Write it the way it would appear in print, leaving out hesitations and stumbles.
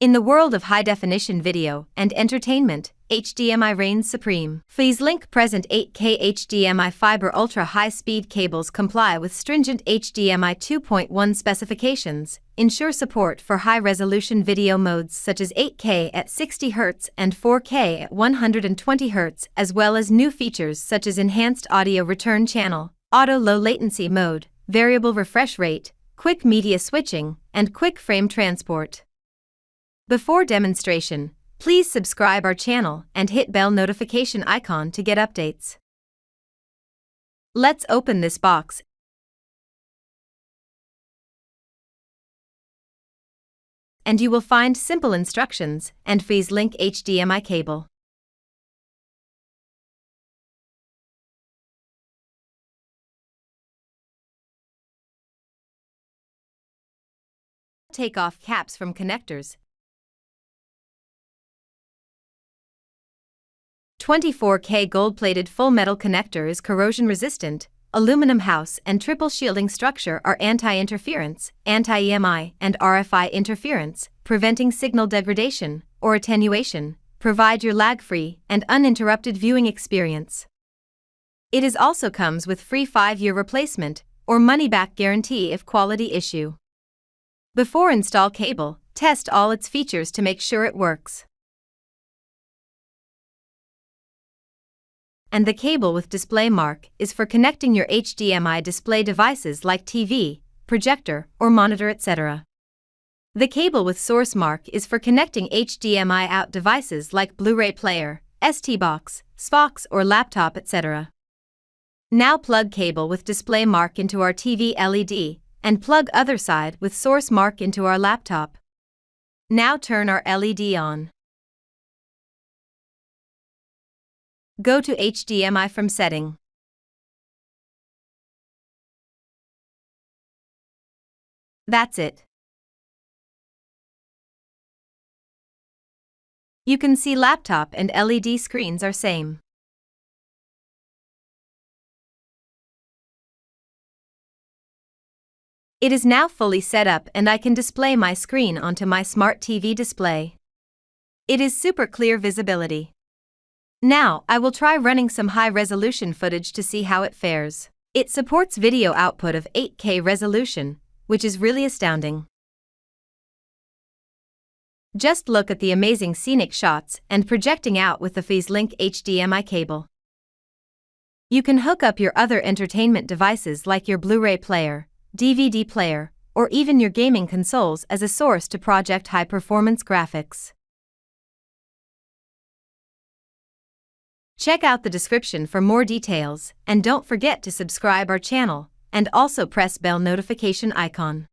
In the world of high-definition video and entertainment, HDMI reigns supreme. FeizLink present 8K HDMI fiber ultra-high-speed cables comply with stringent HDMI 2.1 specifications, ensure support for high-resolution video modes such as 8K at 60 Hz and 4K at 120 Hz, as well as new features such as enhanced audio return channel, auto low-latency mode, variable refresh rate, quick media switching, and quick frame transport. Before demonstration, please subscribe our channel and hit bell notification icon to get updates. Let's open this box. And you will find simple instructions and FeizLink HDMI cable. Take off caps from connectors. 24K gold-plated full metal connector is corrosion-resistant. Aluminum house and triple shielding structure are anti-interference, anti-EMI, and RFI interference, preventing signal degradation or attenuation. Provide your lag-free and uninterrupted viewing experience. It is also comes with free 5-year replacement or money-back guarantee if quality issue. Before install cable, test all its features to make sure it works. And the cable with display mark is for connecting your HDMI display devices like TV, projector, or monitor, etc. The cable with source mark is for connecting HDMI out devices like Blu-ray player, ST box, Xbox, or laptop, etc. Now plug cable with display mark into our TV LED, and plug other side with source mark into our laptop. Now turn our LED on. Go to HDMI from setting. That's it. You can see laptop and LED screens are same. It is now fully set up and I can display my screen onto my smart TV display. It is super clear visibility. Now, I will try running some high-resolution footage to see how it fares. It supports video output of 8K resolution, which is really astounding. Just look at the amazing scenic shots and projecting out with the FeizLink HDMI cable. You can hook up your other entertainment devices like your Blu-ray player, DVD player, or even your gaming consoles as a source to project high-performance graphics. Check out the description for more details, and don't forget to subscribe our channel, and also press bell notification icon.